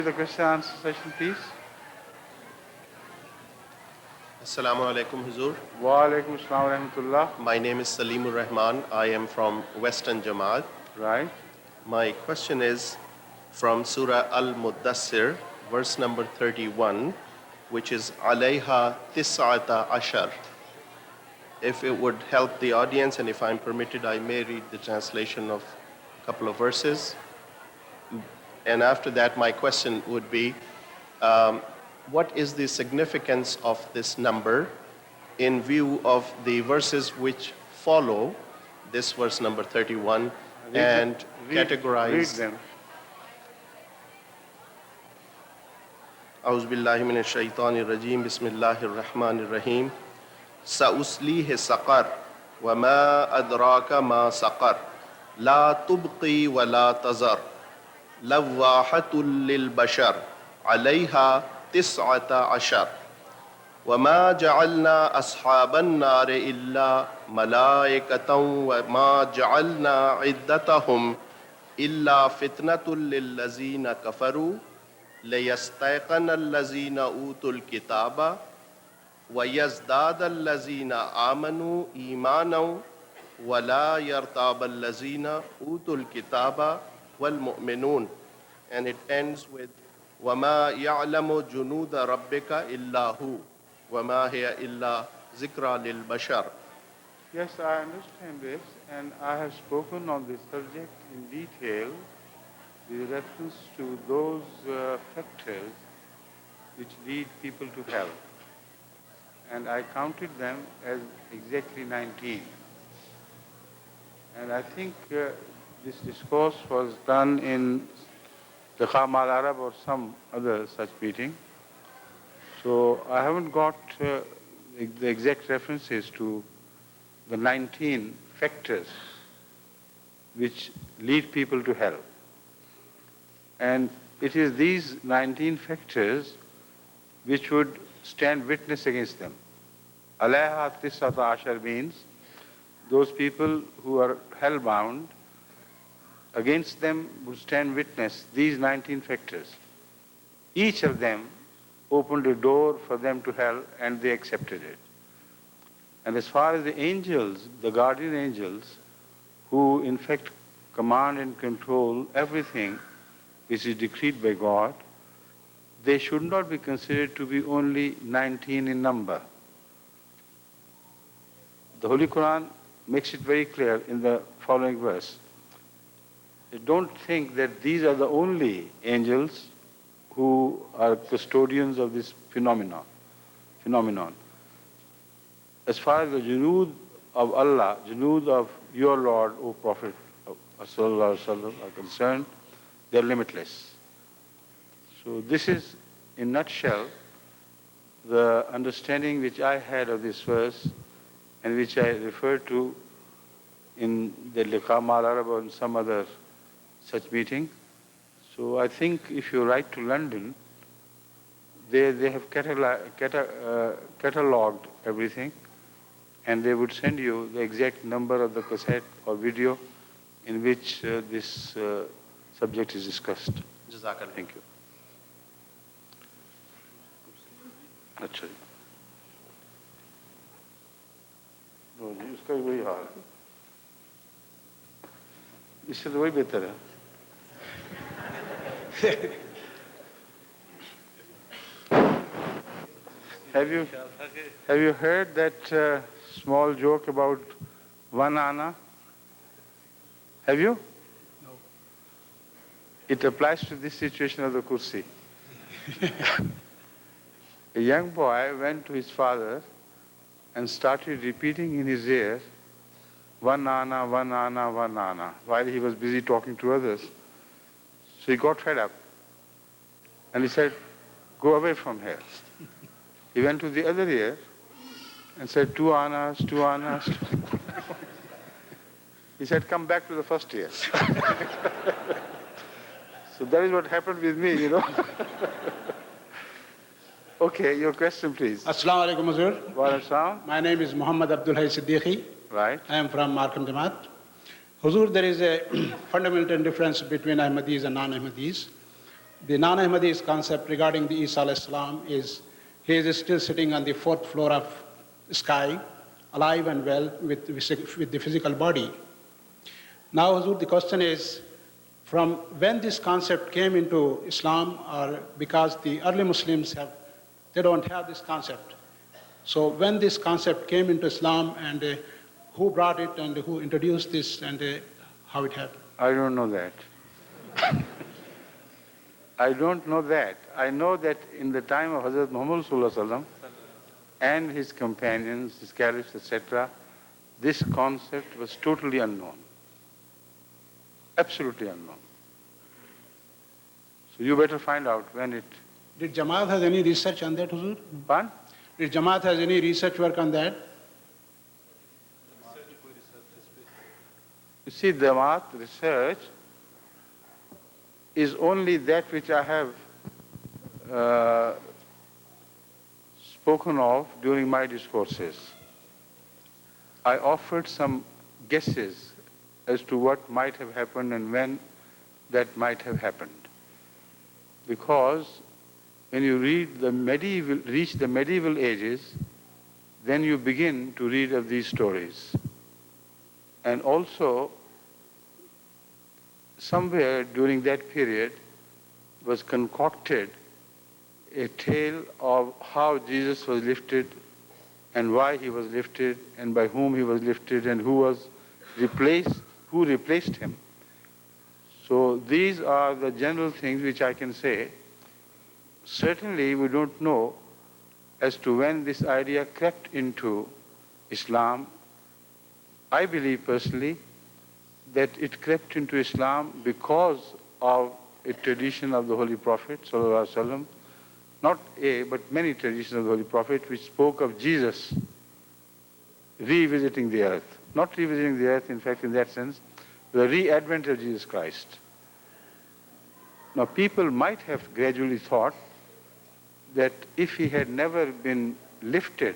The question answer session, please. Assalamu alaikum, Huzur. Wa alaikum assalam wa rahmatullah. My name is Salimur Rahman. I am from Western Jamaat. Right. My question is from Surah Al-Muddassir, verse number 31, which is Alayha Tis'ata Ashar. If it would help the audience, and if I'm permitted, I may read the translation of a couple of verses. And after that, my question would be, what is the significance of this number in view of the verses which follow this verse number 31 and categorize? Read them. أعوذ بالله من الشيطان الرجيم بسم الله الرحمن الرحيم سأصليه سقر وما أدراك ما سقر لا تبقي ولا تذر لواحة للبشر عليها 19 وما جعلنا أصحاب النار إلا ملائكة وما جعلنا عدتهم إلا فتنة للذين كفروا ليستيقن الذين أوتوا الكتاب ويزداد الذين آمنوا إيمانا ولا يرتاب الذين أوتوا الكتاب والمؤمنون. And it ends with وَمَا يَعْلَمُ جُنُودَ رَبِّكَ إِلَّا هُوَ وَمَا هِيَ إِلَّا ذِكْرَى لِلْبَشَرِ. Yes, I understand this, and I have spoken on this subject in detail with reference to those factors which lead people to hell. And I counted them as exactly 19. And I think this discourse was done in the Khamal Arab or some other such meeting. So I haven't got the exact references to the 19 factors which lead people to hell. And it is these 19 factors which would stand witness against them. Alayha Tis'ata Ashar means those people who are hell-bound, against them would stand witness these 19 factors. Each of them opened a door for them to hell, and they accepted it. And as far as the angels, the guardian angels, who in fact command and control everything which is decreed by God, they should not be considered to be only 19 in number. The Holy Quran makes it very clear in the following verse. Don't think that these are the only angels who are custodians of this phenomenon. As far as the junood of Allah, junood of your Lord, O Prophet Sallallahu Alaihi Wasallam, are concerned, they are limitless. So this is, in a nutshell, the understanding which I had of this verse and which I referred to in the Liqa Mal Arab or in some other such meeting. So I think if you write to London, they have catalogued everything, and they would send you the exact number of the cassette or video in which this subject is discussed. Jazakallah. Thank you. अच्छा जी, उसका भी वही हाल है, इससे तो वही बेहतर है. Have you heard that small joke about one ana? Have you? No. It applies to this situation of the kursi. A young boy went to his father and started repeating in his ear, one ana, one ana, one ana, while he was busy talking to others. So he got fed up. And he said, go away from here. He went to the other ear and said, two annas, two annas. He said, come back to the first ear. So that is what happened with me, you know. Okay, your question, please. Assalamu alaikum, Huzur. Wa alaikum salam. My name is Muhammad Abdul Hay Siddiqui. Right. I am from Markham Jamaat. Huzur, there is a fundamental difference between Ahmadis and non-Ahmadis. The non-Ahmadis concept regarding the Isa alayhi salam is he is still sitting on the fourth floor of sky, alive and well with the physical body. Now, Huzur, the question is, from when this concept came into Islam, or because the early Muslims they don't have this concept. So when this concept came into Islam, and who brought it and who introduced this, and how it happened? I don't know that. I don't know that. I know that in the time of Hazrat Muhammad Sallallahu Alaihi Wasallam and his companions, his caliphs, etc., this concept was totally unknown. Absolutely unknown. So you better find out when it... Did Jamaat has any research on that, Huzur? Pardon? Did Jamaat has any research work on that? You see, the Jamaat research is only that which I have spoken of during my discourses. I offered some guesses as to what might have happened and when that might have happened. Because when you reach the medieval ages, then you begin to read of these stories. And also, somewhere during that period was concocted a tale of how Jesus was lifted and why he was lifted and by whom he was lifted and who replaced him. So these are the general things which I can say. Certainly we don't know as to when this idea crept into Islam. I believe personally that it crept into Islam because of a tradition of the Holy Prophet Sallallahu Alaihi Wasallam, not a, but many traditions of the Holy Prophet which spoke of Jesus revisiting the earth. Not revisiting the earth, in fact, in that sense, the re-advent of Jesus Christ. Now, people might have gradually thought that if he had never been lifted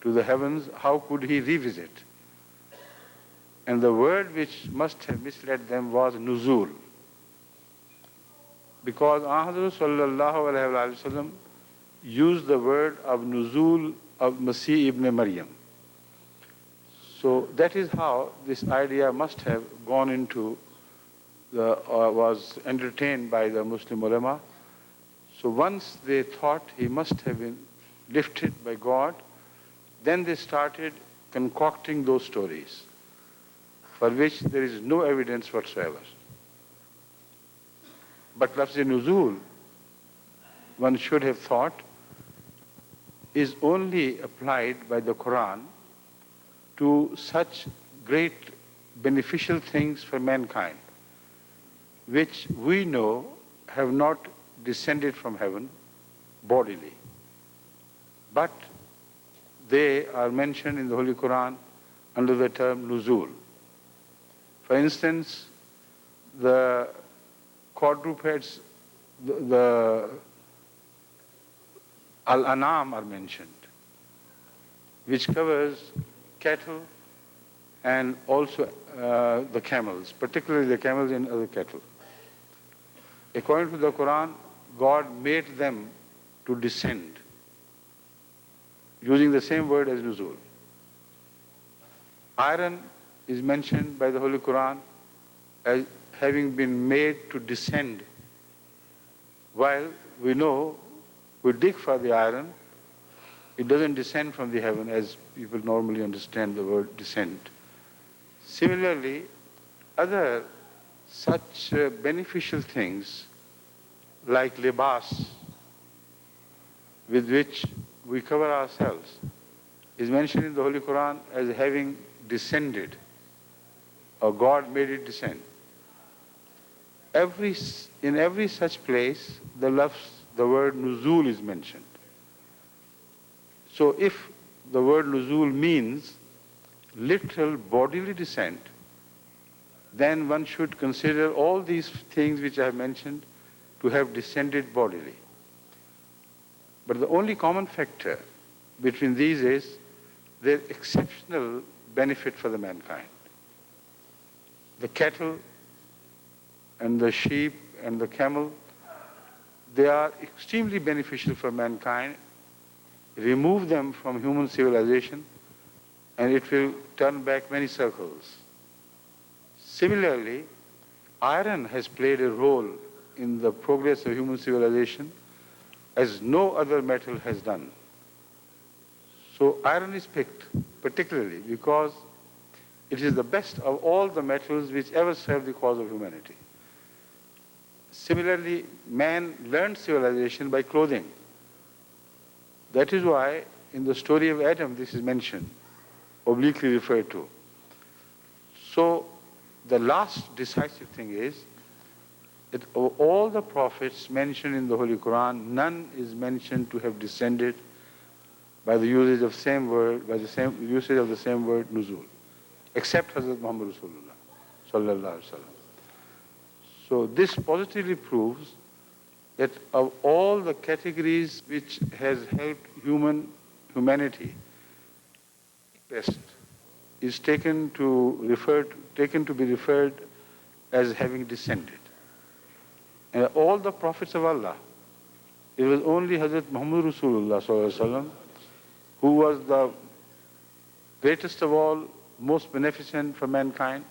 to the heavens, how could he revisit? And the word which must have misled them was nuzul. Because Ahmad sallallahu alayhi wa sallam used the word of nuzul of Masih ibn Maryam. So that is how this idea must have gone into was entertained by the Muslim ulama. So once they thought he must have been lifted by God, then they started concocting those stories, for which there is no evidence whatsoever. But lafz nuzul, one should have thought, is only applied by the Quran to such great beneficial things for mankind, which we know have not descended from heaven bodily, but they are mentioned in the Holy Quran under the term nuzul. For instance, the quadrupeds, the al-anam are mentioned, which covers cattle and also the camels, particularly the camels and other cattle. According to the Quran, God made them to descend, using the same word as nuzul. Iron is mentioned by the Holy Quran as having been made to descend, while we know we dig for the iron, it doesn't descend from the heaven as people normally understand the word descend. Similarly, other such beneficial things like libas, with which we cover ourselves, is mentioned in the Holy Quran as having descended, or God made it descend. In every such place, the word nuzul is mentioned. So if the word nuzul means literal bodily descent, then one should consider all these things which I have mentioned to have descended bodily. But the only common factor between these is their exceptional benefit for the mankind. The cattle and the sheep and the camel they are extremely beneficial for mankind. Remove them from human civilization and it will turn back many circles. Similarly, iron has played a role in the progress of human civilization as no other metal has done. So iron is picked particularly because it is the best of all the metals which ever served the cause of humanity. Similarly, man learned civilization by clothing. That is why in the story of Adam this is mentioned, obliquely referred to. So the last decisive thing is that of all the prophets mentioned in the Holy Quran, none is mentioned to have descended by the usage of same word, by the same usage of the same word nuzul, except Hazrat Muhammad Rasulullah sallallahu alaihi wasallam. So this positively proves that of all the categories which has helped humanity, best is taken to be referred as having descended. And all the prophets of Allah, it was only Hazrat Muhammad Rasulullah sallallahu alaihi wasallam who was the greatest of all, most beneficent for mankind.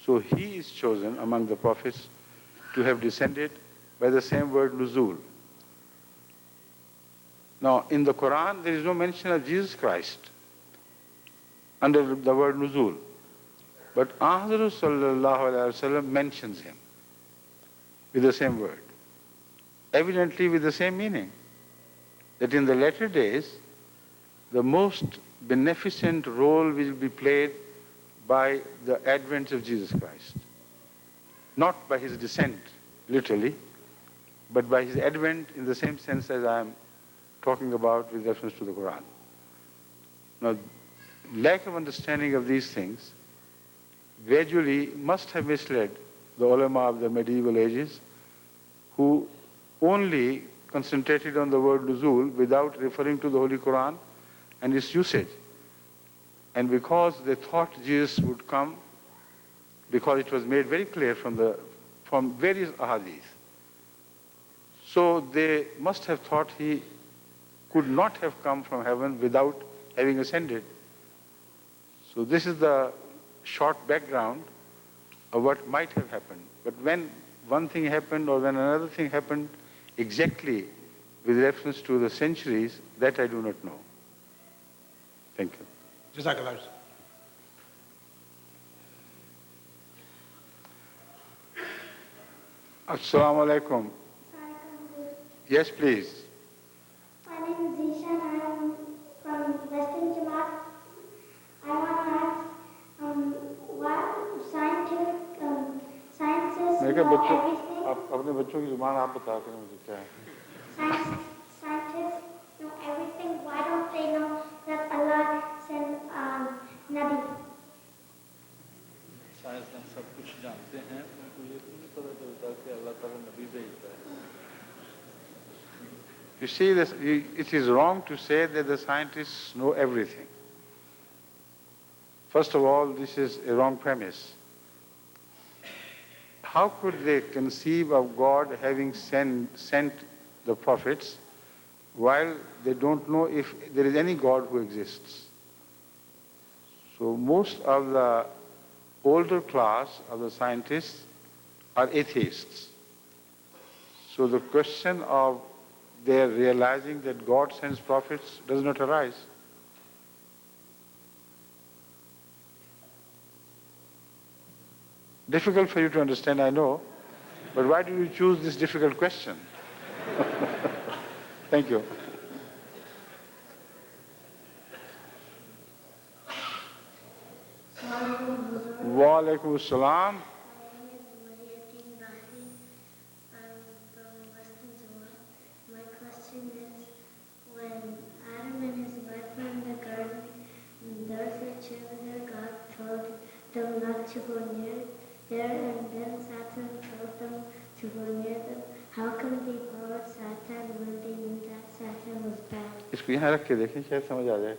So he is chosen among the prophets to have descended by the same word nuzul. Now in the Quran there is no mention of Jesus Christ under the word nuzul, but Ahzur sallallahu alaihi wasallam mentions him with the same word, evidently with the same meaning, that in the latter days the most beneficent role will be played by the advent of Jesus Christ. Not by his descent, literally, but by his advent in the same sense as I am talking about with reference to the Quran. Now, lack of understanding of these things gradually must have misled the ulama of the medieval ages, who only concentrated on the word nuzul without referring to the Holy Quran and its usage. And because they thought Jesus would come, because it was made very clear from various ahadith, so they must have thought he could not have come from heaven without having ascended. So this is the short background of what might have happened. But when one thing happened or when another thing happened exactly with reference to the centuries, that I do not know. Thank you. Jazakallah. Assalamu alaikum. Yes, please. My name is Zisha and I am from Western Jamaat. I want to ask what scientists मैं क्या know बच्चों everything. आप अपने बच्चों की जुबान आप बता करें मुझे क्या है? Scientists know everything. Why don't they know that Allah sent Nabi? साइंसदान सब कुछ जानते हैं, उनको ये तो नहीं पता चलता कि अल्लाह ताला नबी भेजता है। You see, it is wrong to say that the scientists know everything. First of all, this is a wrong premise. How could they conceive of God having sent the prophets while they don't know if there is any God who exists? So most of the older class of the scientists are atheists. So the question of their realizing that God sends prophets does not arise. Difficult for you to understand, I know, but why do you choose this difficult question? Thank you. Wa alaikum assalam. My question is, when Adam and his wife were in the garden, there was a cheerleader, God told them not to go near there, and then Satan told them to go near them. How come they followed Satan when they knew that Satan was bad? इसको यहाँ रख के देखें शायद समझ आ जाए.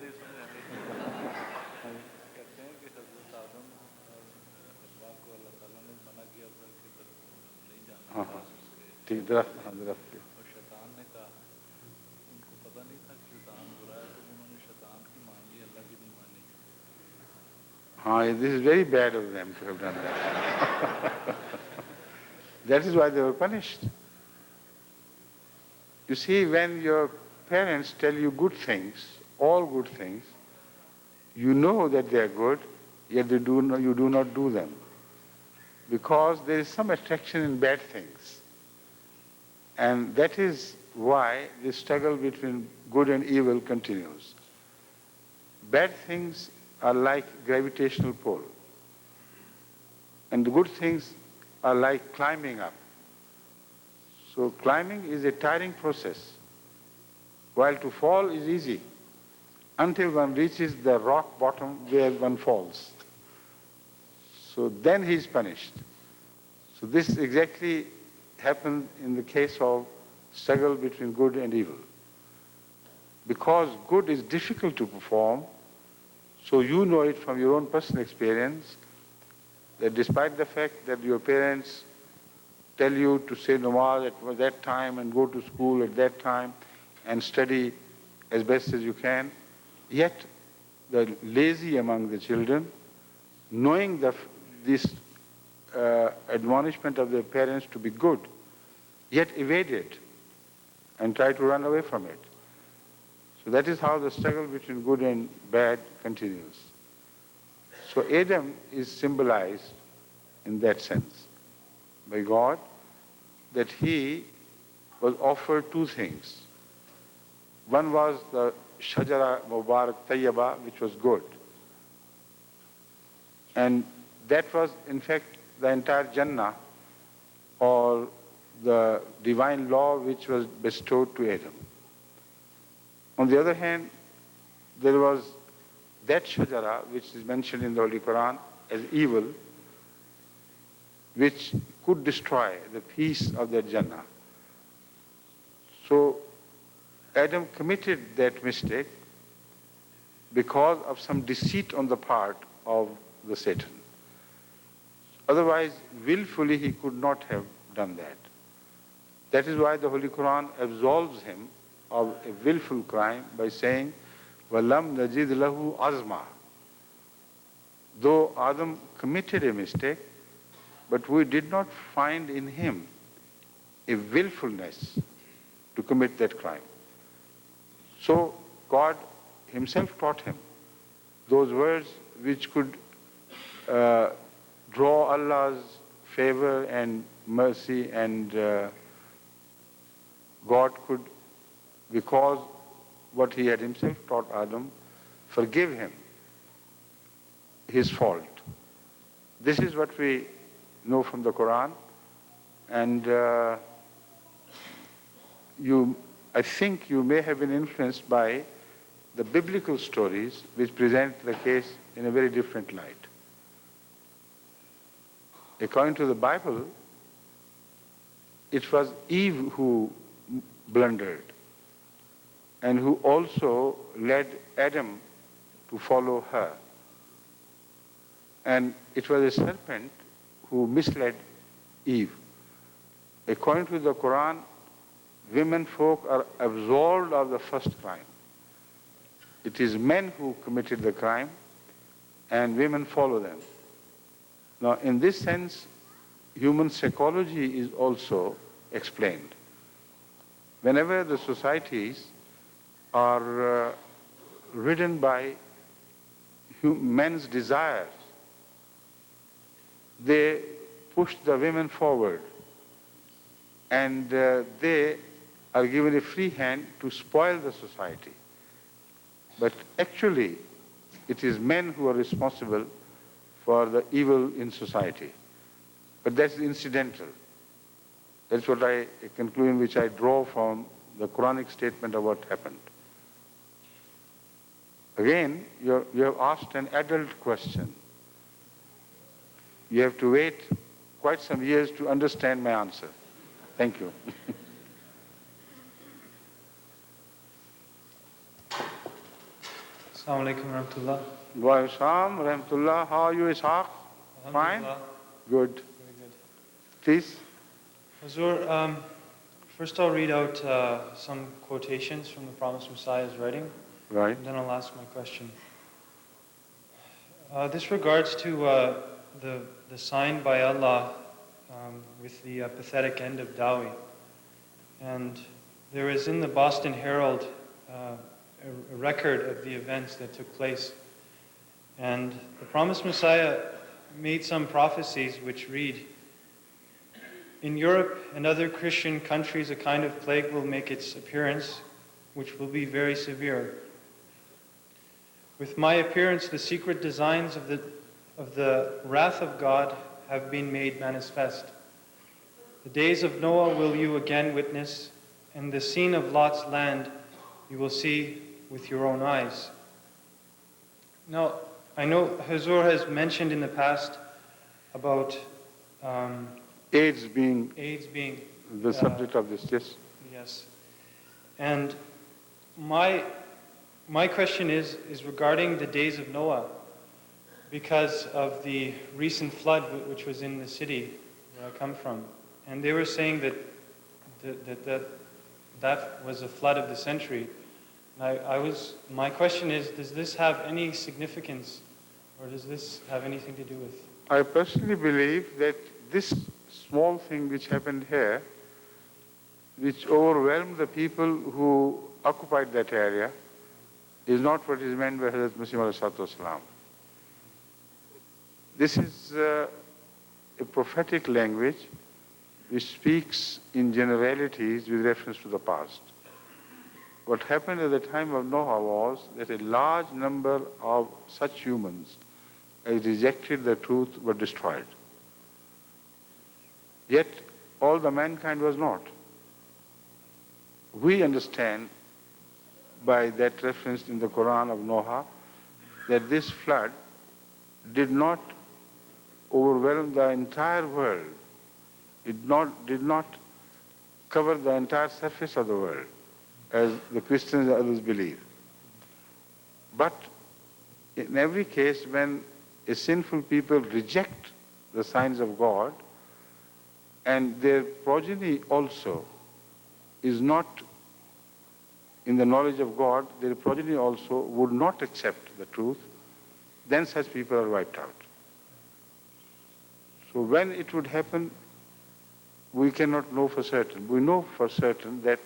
कहते हैं कि हज़रत आदम और हव्वा को अल्लाह ताला ने मना किया था कि नहीं जाना हाँ हाँ ठीक दरख्त हाँ दरख्त. और This is very bad of them to have done that. That is why they were punished. You see, when your parents tell you good things, all good things, you know that they are good, yet you do not do them. Because there is some attraction in bad things. And that is why the struggle between good and evil continues. Bad things are like gravitational pull. And the good things are like climbing up. So climbing is a tiring process, while to fall is easy, until one reaches the rock bottom where one falls. So then he is punished. So this exactly happened in the case of struggle between good and evil. Because good is difficult to perform, so you know it from your own personal experience, that despite the fact that your parents tell you to say namaz at that time and go to school at that time and study as best as you can, yet the lazy among the children, knowing this admonishment of their parents to be good, yet evade it and try to run away from it. So that is how the struggle between good and bad continues. So Adam is symbolized in that sense by God, that he was offered two things. One was the Shajara Mubarak Tayyaba, which was good. And that was, in fact, the entire Jannah, or the divine law which was bestowed to Adam. On the other hand, there was that Shajara, which is mentioned in the Holy Quran as evil, which could destroy the peace of that Jannah. So Adam committed that mistake because of some deceit on the part of the Satan. Otherwise, willfully he could not have done that. That is why the Holy Quran absolves him of a willful crime by saying, وَلَمْ نَجِدْ لَهُ azma. Though Adam committed a mistake, but we did not find in him a willfulness to commit that crime. So God himself taught him those words which could draw Allah's favor and mercy, and God could, because what he had himself taught Adam, forgive him his fault. This is what we know from the Quran, and I think you may have been influenced by the biblical stories which present the case in a very different light. According to the Bible, it was Eve who blundered and who also led Adam to follow her. And it was a serpent who misled Eve. According to the Quran, women folk are absolved of the first crime. It is men who committed the crime and women follow them. Now, in this sense, human psychology is also explained. Whenever the societies are ridden by men's desires, they push the women forward, and they are given a free hand to spoil the society. But actually, it is men who are responsible for the evil in society. But that's incidental. That's what a conclusion which I draw from the Quranic statement of what happened. Again, you have asked an adult question. You have to wait quite some years to understand my answer. Thank you. Assalamu alaikum warahmatullah. Wa alaikum rahmatullah. How are you, Ishaq? Fine? Alhamdulillah. Good. Very good. Please. Hazur, first I'll read out some quotations from the Promised Messiah's writing, Right. and then I'll ask my question. This regards to the sign by Allah with the pathetic end of Dawi. And there is in the Boston Herald a record of the events that took place. And the promised Messiah made some prophecies which read, "In Europe and other Christian countries, a kind of plague will make its appearance, which will be very severe. With my appearance, the secret designs of the wrath of God have been made manifest. The days of Noah will you again witness, and the scene of Lot's land you will see with your own eyes." Now, I know Hazur has mentioned in the past about AIDS being the subject of this, yes? Yes. And my question is regarding the days of Noah, because of the recent flood which was in the city where I come from. And they were saying that was a flood of the century. And my question is, does this have any significance, or does this have anything to do with? I personally believe that this small thing which happened here, which overwhelmed the people who occupied that area, is not what is meant by Hazrat Masih ﷺ. This is a prophetic language which speaks in generalities with reference to the past. What happened at the time of Noah was that a large number of such humans as rejected the truth were destroyed. Yet all the mankind was not. We understand by that reference in the Quran of Noah that this flood did not overwhelm the entire world. It did not cover the entire surface of the world, as the Christians and others believe. But in every case, when a sinful people reject the signs of God, and their progeny also is not in the knowledge of God, their progeny also would not accept the truth, then such people are wiped out. So when it would happen, we cannot know for certain. We know for certain that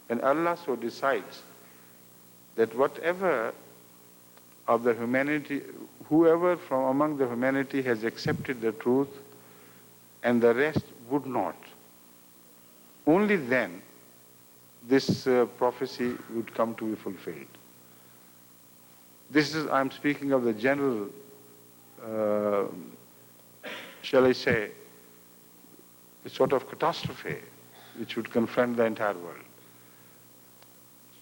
when Allah so decides that whatever of the humanity, whoever from among the humanity has accepted the truth and the rest would not, only then this prophecy would come to be fulfilled. This is, I'm speaking of the general, shall I say, a sort of catastrophe which would confront the entire world.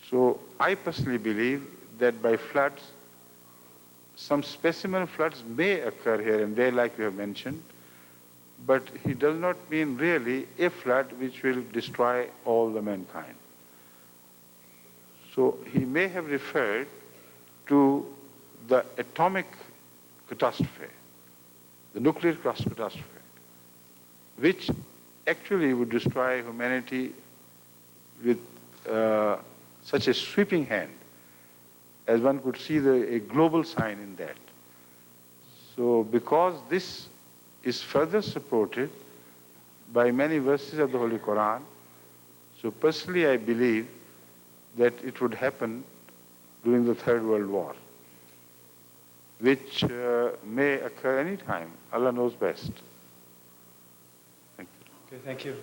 So I personally believe that by floods, some specimen floods may occur here and there, like we have mentioned, but he does not mean really a flood which will destroy all the mankind. So he may have referred to the atomic catastrophe, the nuclear catastrophe, which actually would destroy humanity with such a sweeping hand, as one could see a global sign in that. So because this is further supported by many verses of the Holy Quran, so personally I believe that it would happen during the Third World War, which may occur any time. Allah knows best. Thank you. Okay, thank you.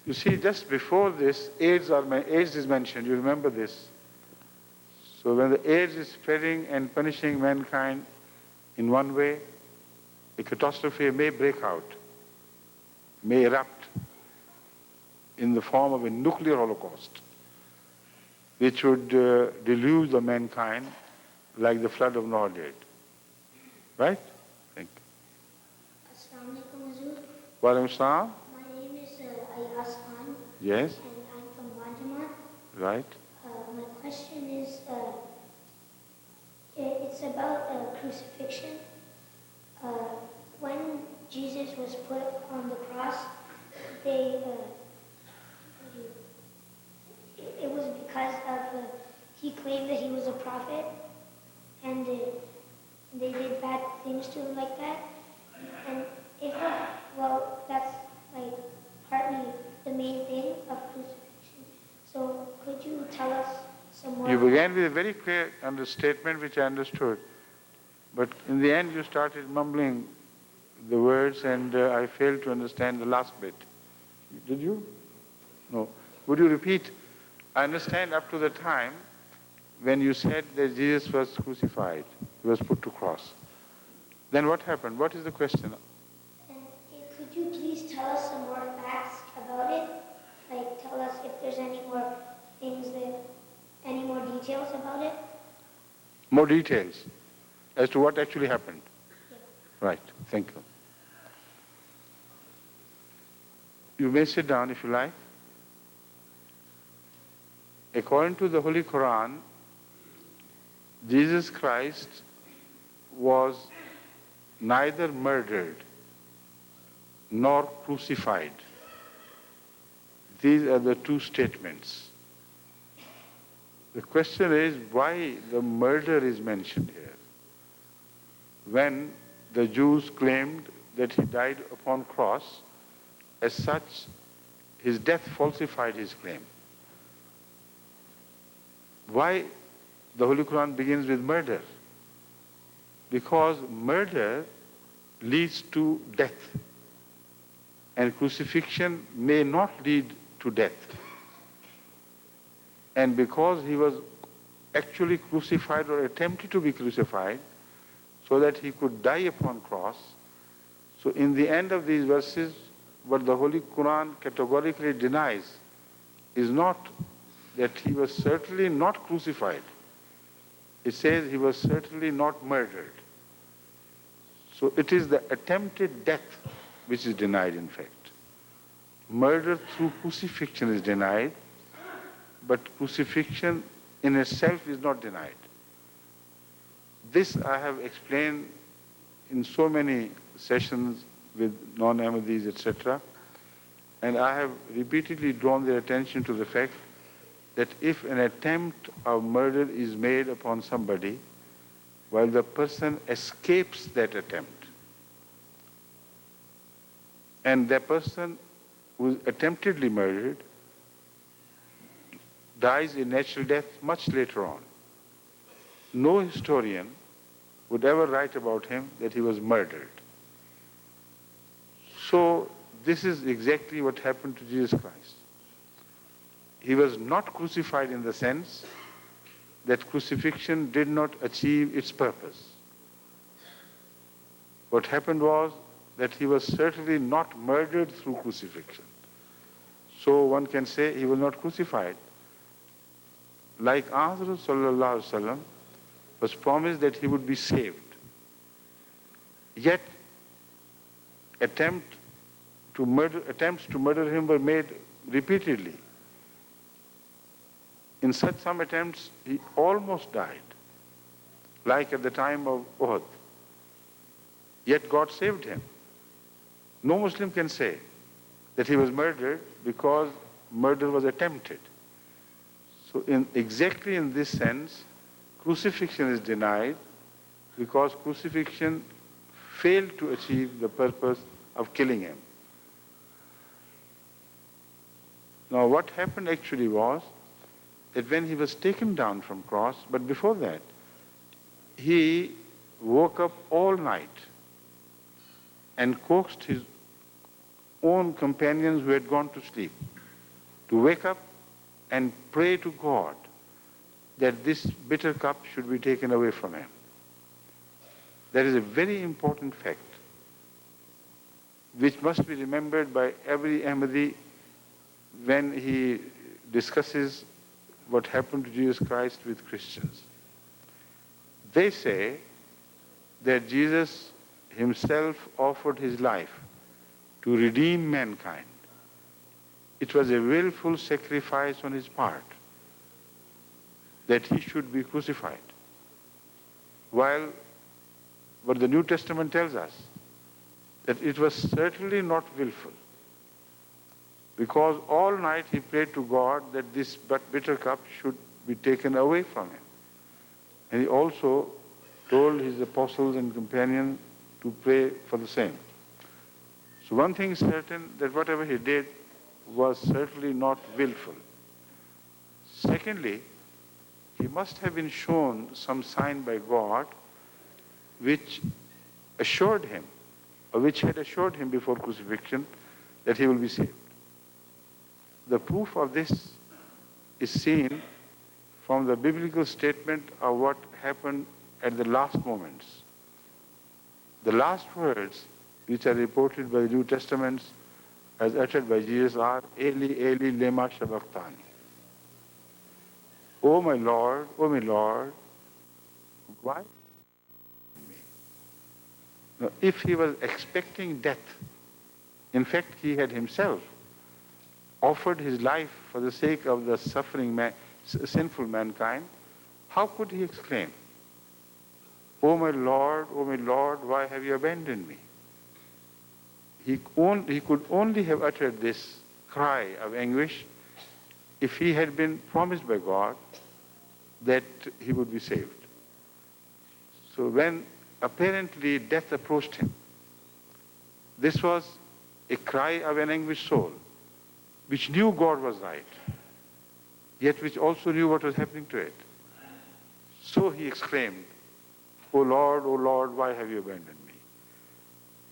You see, just before this, AIDS is mentioned. You remember this. So when the AIDS is spreading and punishing mankind in one way, a catastrophe may break out, may erupt in the form of a nuclear holocaust, which would deluge the mankind like the flood of Noah did. Right? Thank you. Assalamu alaikum, Hazur. Wa alaikum salam. My name is Irfan. Yes. And I'm from Banjamat. Right. My question is, it's about crucifixion. When Jesus was put on the cross, it was because of he claimed that he was a prophet, and they did bad things to him like that. And if, well, that's like partly the main thing of crucifixion. So could you tell us some more? You began with a very clear statement which I understood, but in the end you started mumbling the words and I failed to understand the last bit. Did you? No. Would you repeat? I understand up to the time when you said that Jesus was crucified, he was put to cross. Then what happened? What is the question? And could you please tell us some more facts about it? Like tell us if there's any more things any more details about it? More details as to what actually happened. Yeah. Right, thank you. You may sit down if you like. According to the Holy Quran, Jesus Christ was neither murdered nor crucified. These are the two statements. The question is why the murder is mentioned here. When the Jews claimed that he died upon cross, as such, his death falsified his claim. Why the Holy Quran begins with murder? Because murder leads to death, and crucifixion may not lead to death. And because he was actually crucified or attempted to be crucified so that he could die upon cross, so in the end of these verses, what the Holy Quran categorically denies is not that he was certainly not crucified. It says he was certainly not murdered. So it is the attempted death which is denied, in fact. Murder through crucifixion is denied, but crucifixion in itself is not denied. This I have explained in so many sessions with non-Ahmadis, etc. And I have repeatedly drawn their attention to the fact that if an attempt of murder is made upon somebody, while the person escapes that attempt, and the person who is attemptedly murdered dies a natural death much later on, no historian would ever write about him that he was murdered. So this is exactly what happened to Jesus Christ. He was not crucified in the sense that crucifixion did not achieve its purpose. What happened was that he was certainly not murdered through crucifixion. So one can say he was not crucified. Like Hazrat Sallallahu Alaihi Wasallam was promised that he would be saved. Yet attempts to murder him were made repeatedly. In such some attempts, he almost died, like at the time of Uhud. Yet God saved him. No Muslim can say that he was murdered because murder was attempted. So exactly in this sense, crucifixion is denied because crucifixion failed to achieve the purpose of killing him. Now what happened actually was that when he was taken down from cross, but before that, he woke up all night and coaxed his own companions who had gone to sleep to wake up and pray to God that this bitter cup should be taken away from him. That is a very important fact which must be remembered by every Ahmadi when he discusses what happened to Jesus Christ with Christians. They say that Jesus himself offered his life to redeem mankind. It was a willful sacrifice on his part that he should be crucified. While what the New Testament tells us, that it was certainly not willful, because all night he prayed to God that this bitter cup should be taken away from him. And he also told his apostles and companions to pray for the same. So one thing is certain, that whatever he did was certainly not willful. Secondly, he must have been shown some sign by God which assured him, or which had assured him before crucifixion, that he will be saved. The proof of this is seen from the biblical statement of what happened at the last moments. The last words which are reported by the New Testaments as uttered by Jesus are, Eli, Eli, lema sabachthani. O my Lord, why? Now, if he was expecting death, in fact, he had himself offered his life for the sake of the suffering sinful mankind, how could he exclaim, O my Lord, why have you abandoned me? He could only have uttered this cry of anguish if he had been promised by God that he would be saved. So when apparently death approached him, this was a cry of an anguished soul, which knew God was right, yet which also knew what was happening to it. So he exclaimed, O Lord, why have you abandoned me?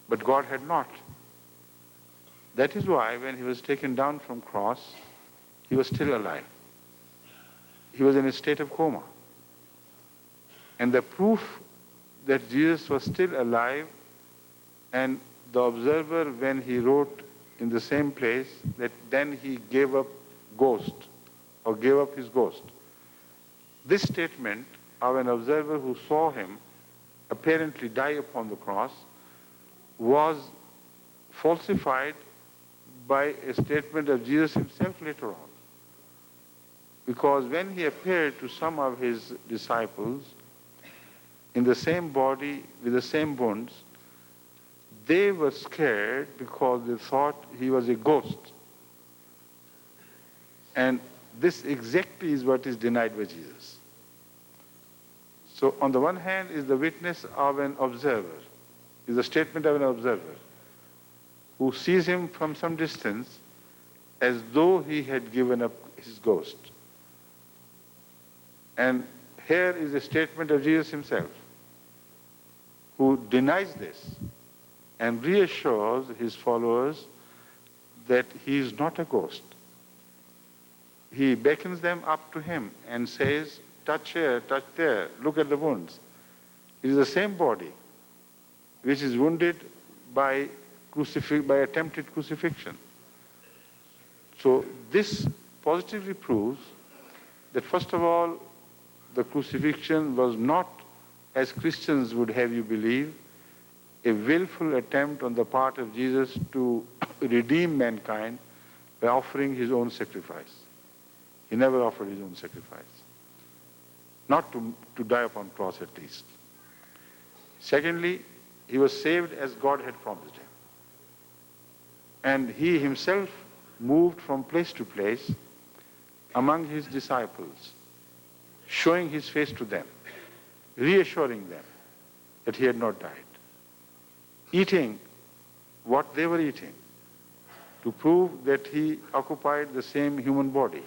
But God had not. That is why when he was taken down from cross, he was still alive. He was in a state of coma. And the proof that Jesus was still alive, and the observer, when he wrote in the same place that then he gave up his ghost. This statement of an observer who saw him apparently die upon the cross was falsified by a statement of Jesus himself later on. Because when he appeared to some of his disciples in the same body with the same wounds, they were scared because they thought he was a ghost. And this exactly is what is denied by Jesus. So on the one hand is the witness of an observer, is the statement of an observer who sees him from some distance as though he had given up his ghost. And here is a statement of Jesus himself, who denies this and reassures his followers that he is not a ghost. He beckons them up to him and says, touch here, touch there, look at the wounds. It is the same body which is wounded by attempted crucifixion. So this positively proves that first of all, the crucifixion was not, as Christians would have you believe, a willful attempt on the part of Jesus to redeem mankind by offering his own sacrifice. He never offered his own sacrifice. Not to die upon cross at least. Secondly, he was saved as God had promised him. And he himself moved from place to place among his disciples, showing his face to them, reassuring them that he had not died. Eating what they were eating to prove that he occupied the same human body.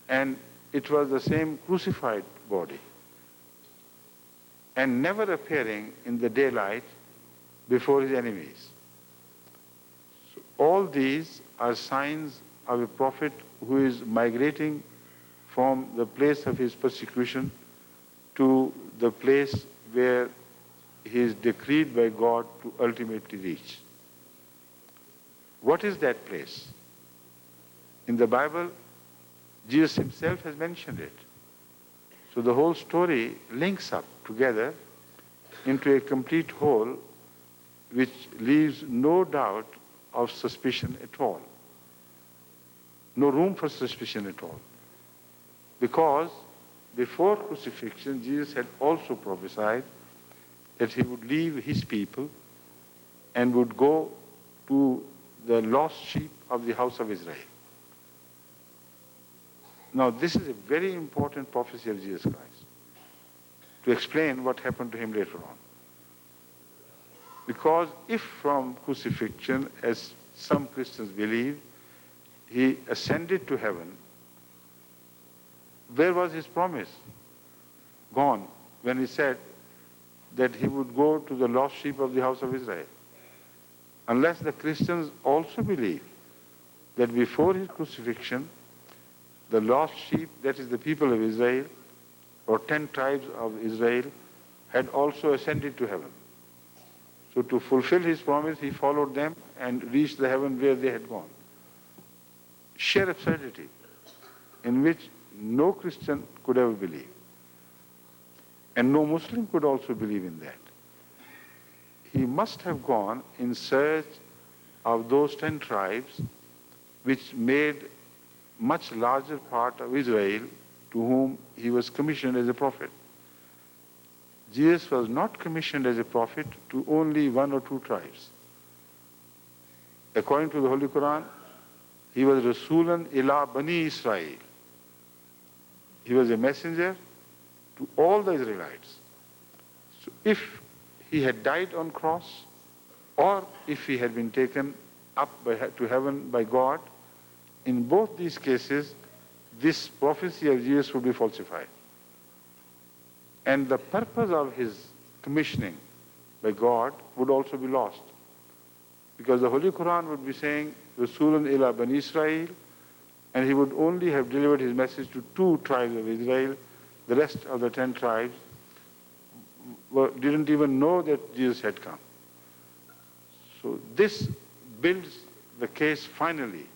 And it was the same crucified body. And never appearing in the daylight before his enemies. So all these are signs of a prophet who is migrating from the place of his persecution to the place where he is decreed by God to ultimately reach. What is that place? In the Bible, Jesus himself has mentioned it. So the whole story links up together into a complete whole which leaves no doubt of suspicion at all. No room for suspicion at all. Because before crucifixion, Jesus had also prophesied that he would leave his people and would go to the lost sheep of the house of Israel. Now, this is a very important prophecy of Jesus Christ to explain what happened to him later on. Because if from crucifixion, as some Christians believe, he ascended to heaven, where was his promise? Gone, when he said that he would go to the lost sheep of the house of Israel. Unless the Christians also believe that before his crucifixion, the lost sheep, that is the people of Israel, or 10 tribes of Israel, had also ascended to heaven. So to fulfill his promise, he followed them and reached the heaven where they had gone. Sheer absurdity, in which no Christian could ever believe. And no Muslim could also believe in that. He must have gone in search of those 10 tribes which made much larger part of Israel, to whom he was commissioned as a prophet. Jesus was not commissioned as a prophet to only 1 or 2 tribes. According to the Holy Quran, he was Rasulan ila Bani Israel. He was a messenger to all the Israelites. So if he had died on cross, or if he had been taken up to heaven by God, in both these cases, this prophecy of Jesus would be falsified. And the purpose of his commissioning by God would also be lost. Because the Holy Quran would be saying, Rasulun ila Bani Israel, and he would only have delivered his message to 2 tribes of Israel. The rest of the 10 tribes didn't even know that Jesus had come. So this builds the case finally,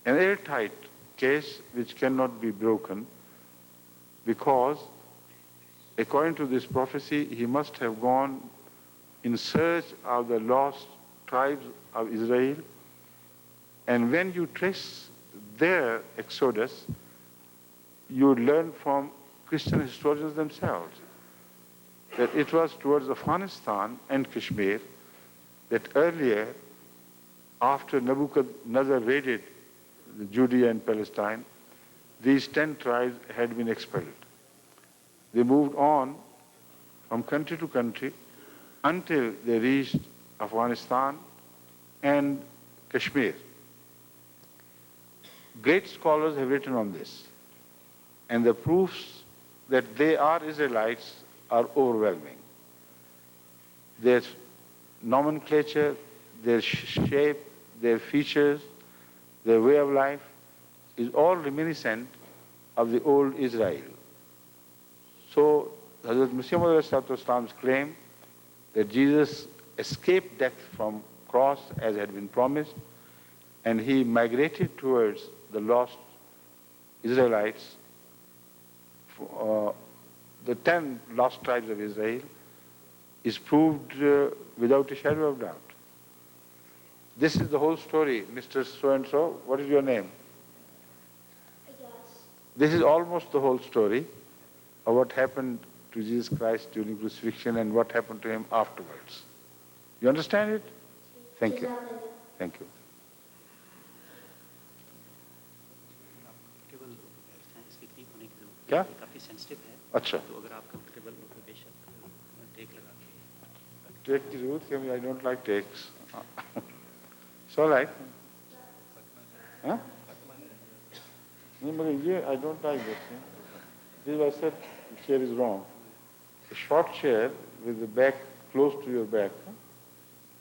an airtight case which cannot be broken, because according to this prophecy, he must have gone in search of the lost tribes of Israel. And when you trace their exodus, you learn from Christian historians themselves that it was towards Afghanistan and Kashmir that earlier, after Nebuchadnezzar raided Judea and Palestine, these 10 tribes had been expelled. They moved on from country to country until they reached Afghanistan and Kashmir. Great scholars have written on this, and the proofs that they are Israelites are overwhelming. Their nomenclature, their shape, their features, their way of life is all reminiscent of the old Israel. So Hazrat Masih's claim that Jesus escaped death from cross as had been promised, and he migrated towards the lost Israelites, the 10 lost tribes of Israel, is proved without a shadow of doubt. This is the whole story, Mr. So-and-so. What is your name? Yes. This is almost the whole story of what happened to Jesus Christ during crucifixion and what happened to him afterwards. You understand it? Thank you. Thank you. क्या? काफी sensitive है। अच्छा। तो अगर आप comfortable हो तो बेशक टेक लगा के। Take की जरूरत क्या? I don't like takes. It's all right. Huh? नहीं मगर ये I don't like this. This is why I said the chair is wrong. A short chair with the back close to your back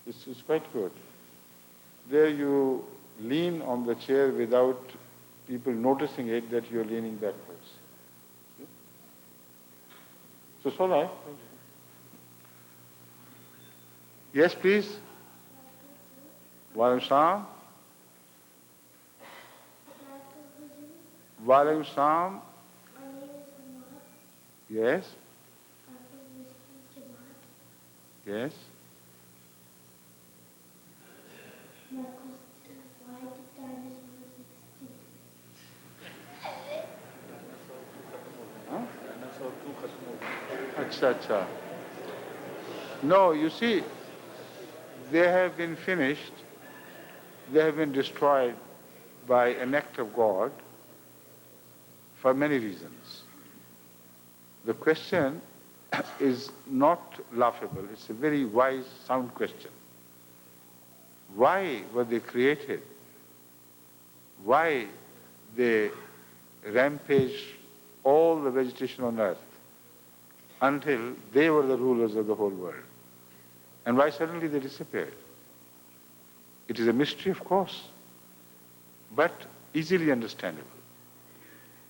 is quite good. There you lean on the chair without people noticing it that you're leaning backwards. So it's all right. Yes, please. Walaikum salam. Walaikum salam. My name is Ahmad. Yes, I'm from Muslim Jamaat. yes. My question is, why did dinosaurs extinct? Acha, acha. No, you see, they have been finished, they have been destroyed by an act of God, for many reasons. The question is not laughable. It's a very wise, sound question. Why were they created? Why they rampaged all the vegetation on earth until they were the rulers of the whole world? And why suddenly they disappeared? It is a mystery, of course, but easily understandable.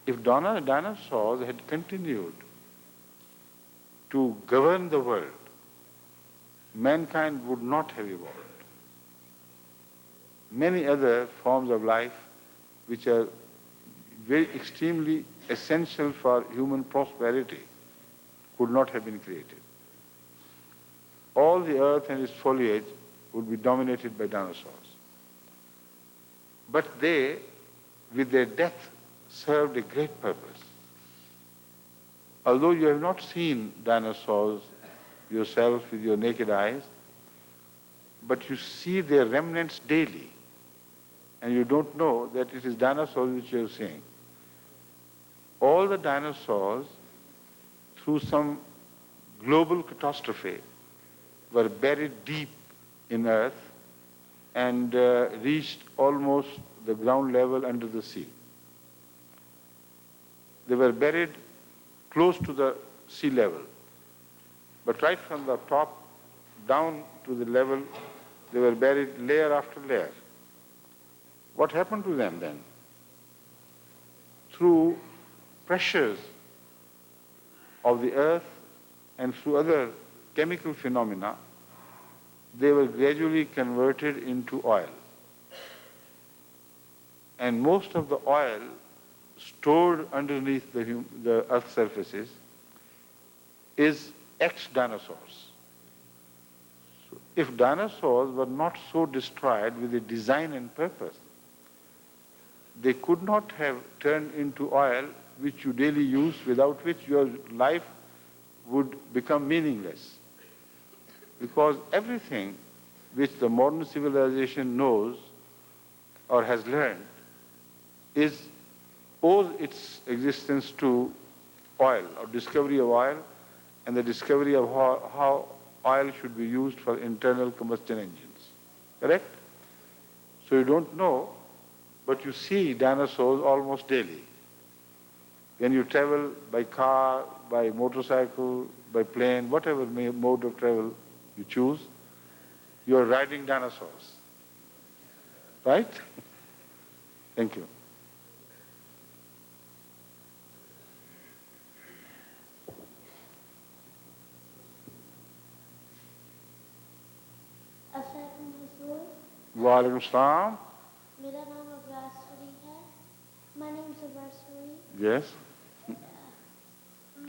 If dinosaurs had continued to govern the world, mankind would not have evolved. Many other forms of life which are very extremely essential for human prosperity could not have been created. All the earth and its foliage would be dominated by dinosaurs. But they, with their death, served a great purpose. Although you have not seen dinosaurs yourself with your naked eyes, but you see their remnants daily, and you don't know that it is dinosaurs which you are seeing. All the dinosaurs, through some global catastrophe, were buried deep in earth and reached almost the ground level under the sea. They were buried close to the sea level, but right from the top down to the level, they were buried layer after layer. What happened to them then? Through pressures of the earth and through other chemical phenomena, they were gradually converted into oil. And most of the oil stored underneath the earth's surfaces is ex-dinosaurs. So if dinosaurs were not so destroyed with a design and purpose, they could not have turned into oil which you daily use, without which your life would become meaningless. Because everything which the modern civilization knows or has learned owes its existence to oil, or discovery of oil, and the discovery of how oil should be used for internal combustion engines. Correct? So you don't know, but you see dinosaurs almost daily. When you travel by car, by motorcycle, by plane, whatever mode of travel you choose, you are riding dinosaurs. Right? Thank you. Wa alaikum salam. मेरा नाम अब्रासुरी है. My name is Abrasuri. Yes.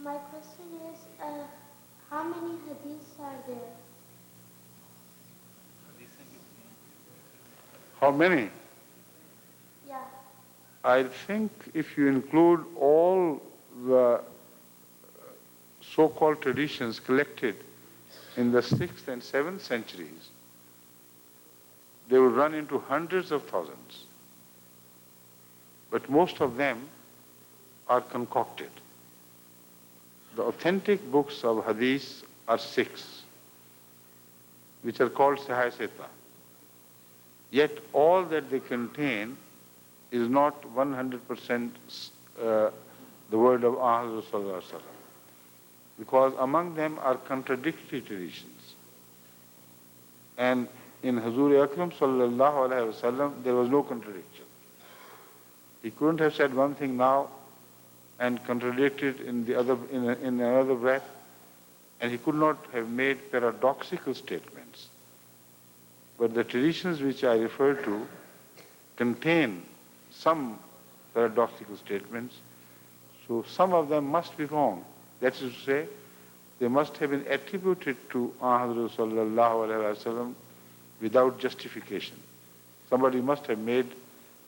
My question is, how many hadiths are there? How many? Yeah. I think if you include all the so-called traditions collected in the 6th and 7th centuries, they will run into hundreds of thousands. But most of them are concocted. The authentic books of hadith are 6, which are called Sahih Sita. Yet all that they contain is not 100% the word of Ahmad Sallallahu Alaihi Wasallam, because among them are contradictory traditions. And in Hazur Akram Sallallahu Alaihi Wasallam, there was no contradiction. He couldn't have said one thing now and contradicted in another breath, and he could not have made paradoxical statements. But the traditions which I refer to contain some paradoxical statements, so some of them must be wrong. That is to say, they must have been attributed to Ahmad Sallallahu Alaihi Wasallam without justification. Somebody must have made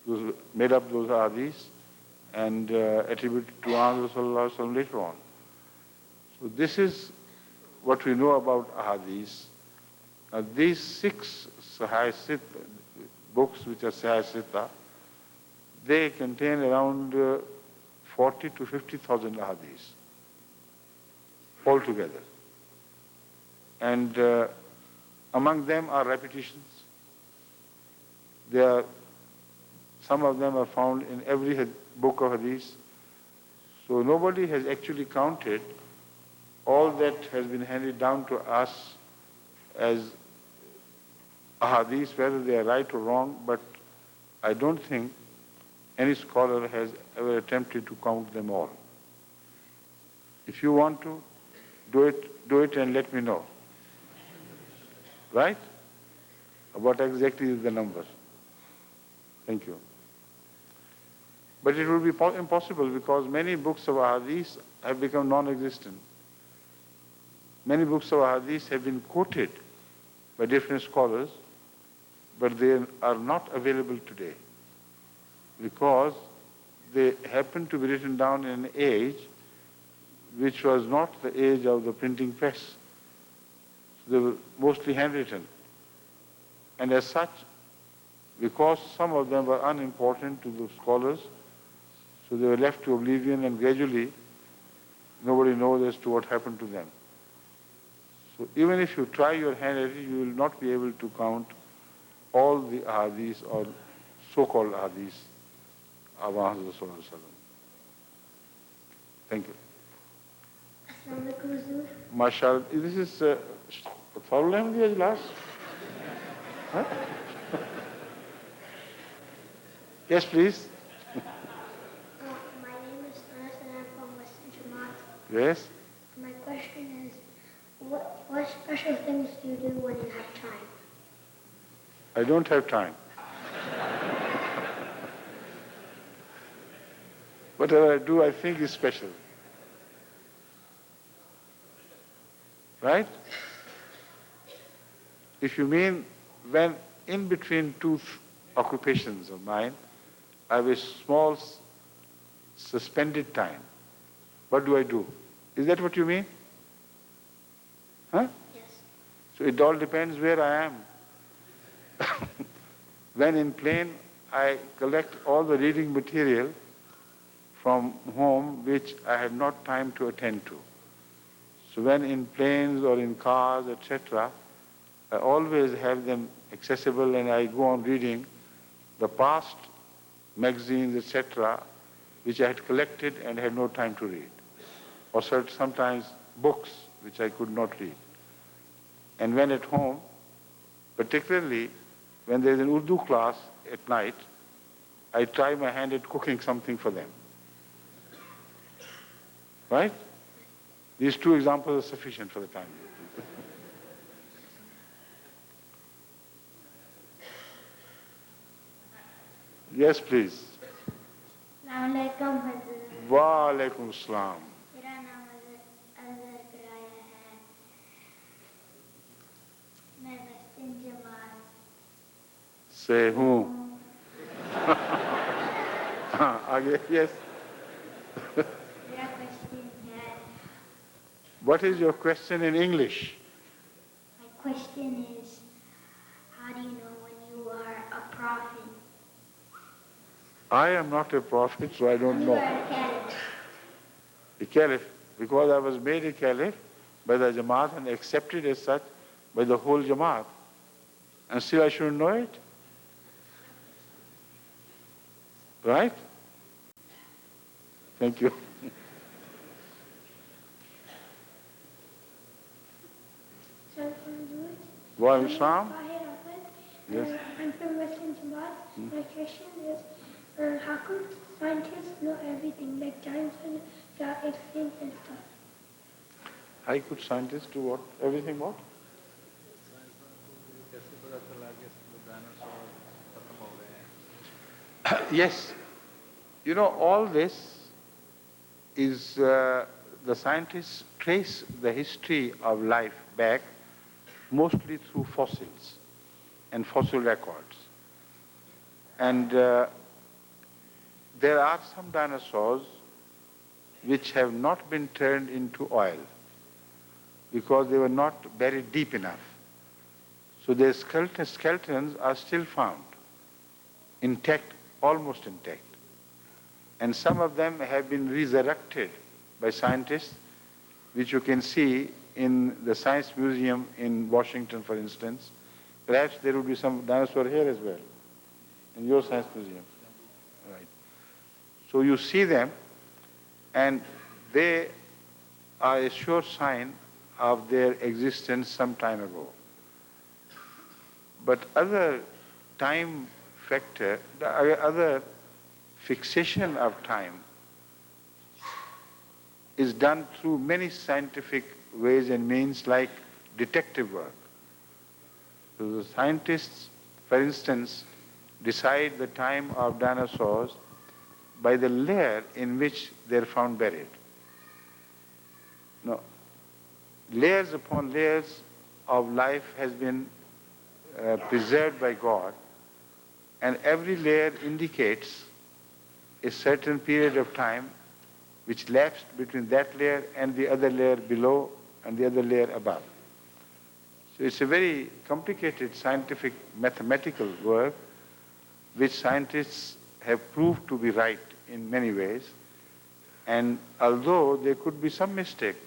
up those hadiths and attributed to Ahmad Sallallahu Alaihi Wasallam later on. So this is what we know about ahadith. These 6 Sahih Sita books, which are Sahih Sita, they contain around 40 to 50,000 ahadith altogether. And among them are repetitions. Some of them are found in every book of hadith. So nobody has actually counted all that has been handed down to us as ahadith, whether they are right or wrong, but I don't think any scholar has ever attempted to count them all. If you want to, do it and let me know. Right? What exactly is the number? Thank you. But it will be impossible because many books of ahadith have become non-existent. Many books of ahadith have been quoted by different scholars, but they are not available today because they happen to be written down in an age which was not the age of the printing press. They were mostly handwritten. And as such, because some of them were unimportant to the scholars, so they were left to oblivion, and gradually nobody knows as to what happened to them. So even if you try your handwriting, you will not be able to count all the ahadith or so-called ahadith of Muhammad Sallallahu Alaihi Wasallam. Thank you. Assalamu alaikum, Huzur. MashaAllah. This is problem the last? Huh? Yes, please. My name is Anas and I'm from Western Jamaat. Yes. My question is, what special things do you do when you have time? I don't have time. Whatever I do, I think is special. Right? If you mean when in between two occupations of mine, I have a small suspended time, what do I do? Is that what you mean? Huh? Yes. So it all depends where I am. When in plane, I collect all the reading material from home which I have not time to attend to. So when in planes or in cars, etc., I always have them accessible and I go on reading the past magazines, etc., which I had collected and had no time to read. Or sometimes books which I could not read. And when at home, particularly when there is an Urdu class at night, I try my hand at cooking something for them. Right? These two examples are sufficient for the time. Yes, please. Assalamu alaikum, Huzur. Wa alaikum assalam. मेरा नाम अजहर कराया है. मैं western Jamaat Say who? Again, yes. मेरा question है. What is your question in English? My question is, how do you know when you are a prophet? I am not a prophet, so I don't You know. are a caliph. A caliph, because I was made a caliph by the Jamaat and accepted as such by the whole Jamaat. And still I shouldn't know it? Right? Thank you. So, Huzur, Wa alaikum assalam. Yes. I'm from Western Jamaat. My question is, how come scientists know everything, like times and explains and stuff? How could scientists do what? Everything what? कैसे पता चला कि dinosaur खत्म हो गए हैं? Yes. You know, all this is, the scientists trace the history of life back mostly through fossils and fossil records. And there are some dinosaurs which have not been turned into oil because they were not buried deep enough. So their skeletons are still found, intact, almost intact. And some of them have been resurrected by scientists, which you can see in the Science Museum in Washington, for instance. Perhaps there would be some dinosaur here as well, in your Science Museum. Right. So you see them, and they are a sure sign of their existence some time ago. But other time factor, the other fixation of time is done through many scientific ways and means, like detective work. So the scientists, for instance, decide the time of dinosaurs by the layer in which they're found buried. Now, layers upon layers of life has been preserved by God, and every layer indicates a certain period of time which lapsed between that layer and the other layer below and the other layer above. So it's a very complicated scientific mathematical work which scientists have proved to be right in many ways. And although there could be some mistake,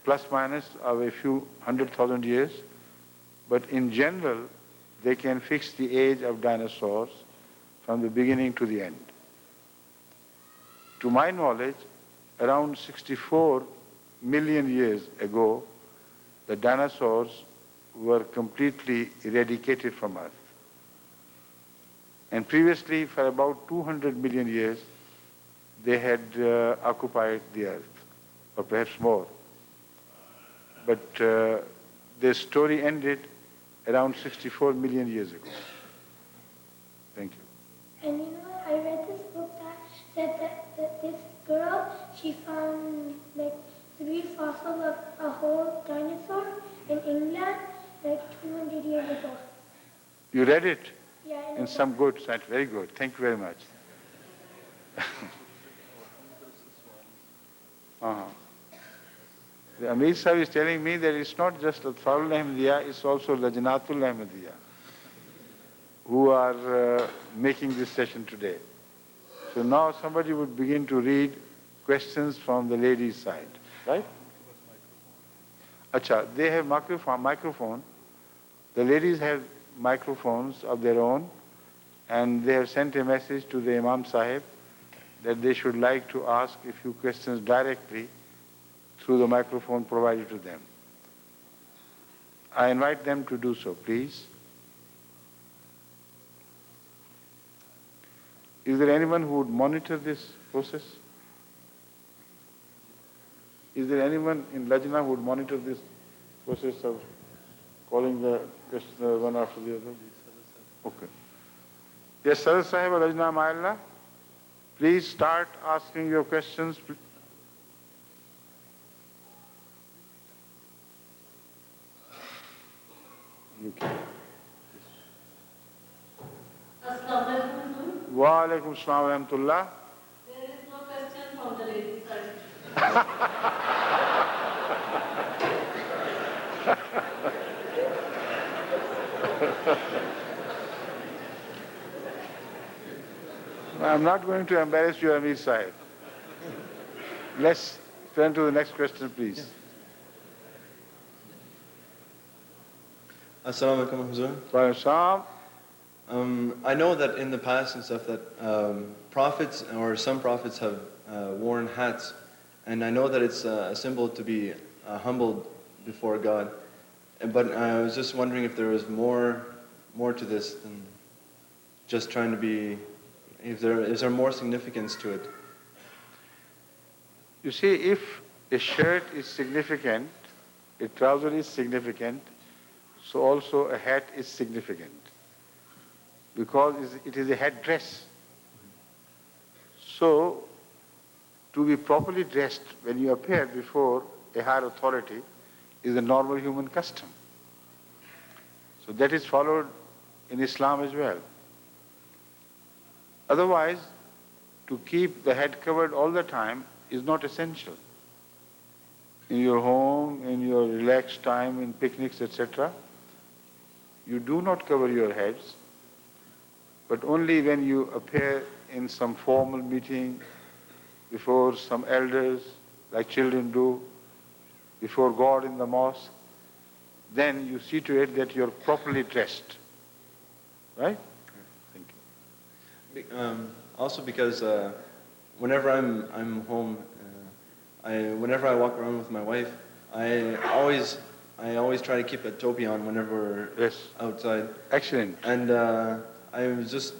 plus minus of a few 100,000 years, but in general, they can fix the age of dinosaurs from the beginning to the end. To my knowledge, around 64 million years ago, the dinosaurs were completely eradicated from Earth. And previously, for about 200 million years, they had occupied the Earth, or perhaps more. But their story ended around 64 million years ago. Thank you. And you know, I read this book that said that this girl, she found like 3 fossils of a whole dinosaur in England like 200 years ago. You read it? Yeah. In some good site. Very good. Thank you very much. Uh-huh. The Amir Sahib is telling me that it's not just Atfarul Ahmadiyya, it's also Lajnatul Ahmadiyya who are making this session today. So now somebody would begin to read questions from the ladies' side, right? Acha, they have microphone. The ladies have microphones of their own, and they have sent a message to the Imam Sahib that they should like to ask a few questions directly through the microphone provided to them. I invite them to do so, please. Is there anyone who would monitor this process? Is there anyone in Lajna who would monitor this process of calling the questioner one after the other? Okay. Yes, Sadar Sahib of Lajna Mailla, please start asking your questions. You can. Wa alaikum assalam wa rahmatullah. There is no question from the ladies side. I'm not going to embarrass you, Amir Sahib. Let's turn to the next question, please. Assalamu alaikum, Huzur. Wa alaikum. I know that in the past and stuff that prophets or some prophets have worn hats, and I know that it's a symbol to be humbled before God. But I was just wondering if there was more to this than just trying to be. Is there more significance to it? You see, if a shirt is significant, a trouser is significant, so also a hat is significant, because it is a headdress. So, to be properly dressed when you appear before a higher authority is a normal human custom. So that is followed in Islam as well. Otherwise, to keep the head covered all the time is not essential. In your home, in your relaxed time, in picnics, etc., you do not cover your heads, but only when you appear in some formal meeting before some elders, like children do, before God in the mosque, then you see to it that you're properly dressed. Right? Thank you. Also because whenever I'm home, whenever I walk around with my wife, I always try to keep a topi on whenever we're outside. Excellent. And I was just.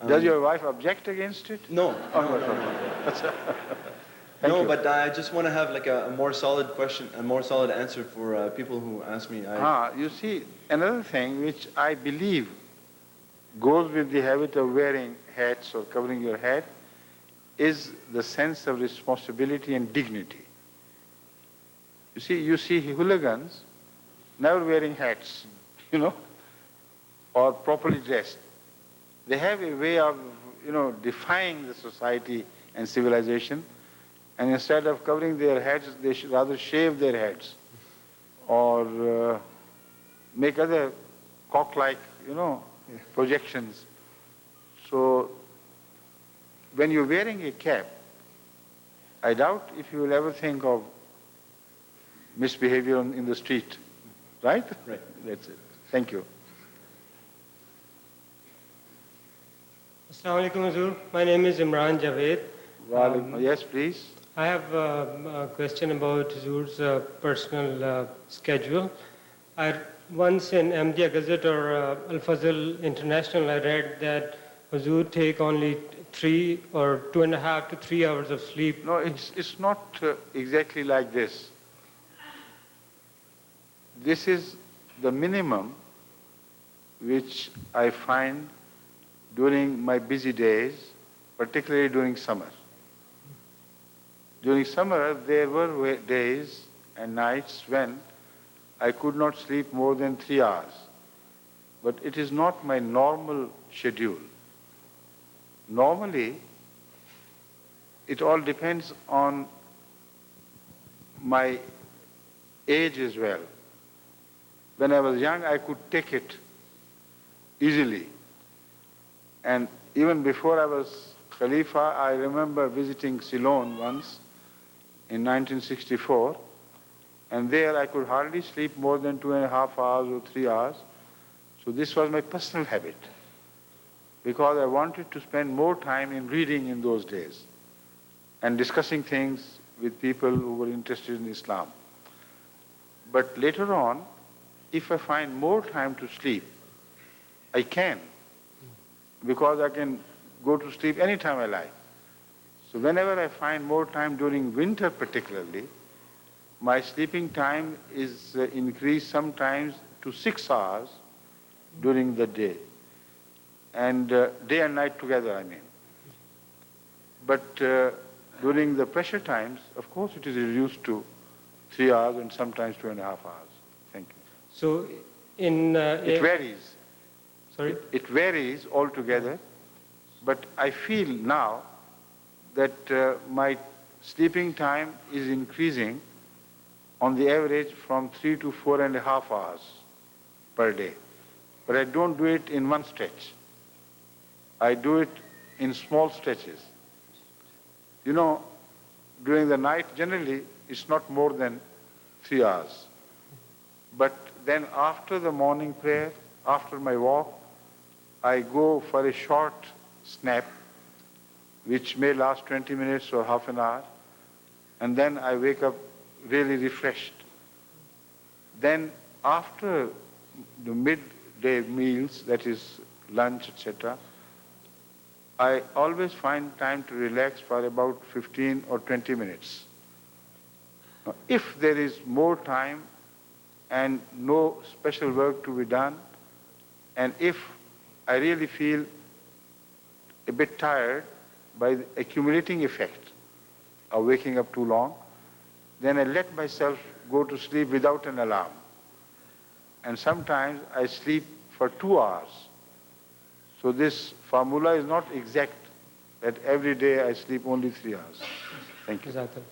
Does your wife object against it? No. Thank No, you. but I just want to have like a more solid question, a more solid answer for people who ask me. You see, another thing which I believe goes with the habit of wearing hats or covering your head is the sense of responsibility and dignity. You see hooligans never wearing hats, or properly dressed. They have a way of, defying the society and civilization, and instead of covering their heads, they should rather shave their heads or make other cock-like, projections. So when you're wearing a cap, I doubt if you will ever think of misbehavior in the street, right? Right. That's it. Thank you. Assalamu alaikum, Hazur. My name is Imran Javed. Yes, please. I have a question about Hazur's personal schedule. Once in Ahmadiyya Gazette or Al-Fazl International, I read that Hazur take only 3 or 2.5 to 3 hours of sleep. No, it's not exactly like this. This is the minimum which I find during my busy days, particularly during summer. During summer, there were days and nights when I could not sleep more than 3 hours. But it is not my normal schedule. Normally, it all depends on my age as well. When I was young, I could take it easily. And even before I was Khalifa, I remember visiting Ceylon once in 1964, and there I could hardly sleep more than 2.5 hours or 3 hours. So this was my personal habit, because I wanted to spend more time in reading in those days and discussing things with people who were interested in Islam. But later on, if I find more time to sleep, I can, because I can go to sleep anytime I like. So whenever I find more time during winter particularly, my sleeping time is increased sometimes to 6 hours during the day. And day and night together, I mean. But during the pressure times, of course, it is reduced to 3 hours and sometimes 2.5 hours. Thank you. So it varies. Sorry? It varies altogether, but I feel now that my sleeping time is increasing on the average from 3 to 4.5 hours per day. But I don't do it in one stretch. I do it in small stretches. During the night, generally, it's not more than 3 hours. But then after the morning prayer, after my walk, I go for a short snap, which may last 20 minutes or half an hour, and then I wake up really refreshed. Then after the midday meals, that is lunch, etc., I always find time to relax for about 15 or 20 minutes. Now, if there is more time and no special work to be done, and if I really feel a bit tired by the accumulating effect of waking up too long, then I let myself go to sleep without an alarm. And sometimes I sleep for 2 hours. So this formula is not exact that every day I sleep only 3 hours. Thank you. Exactly.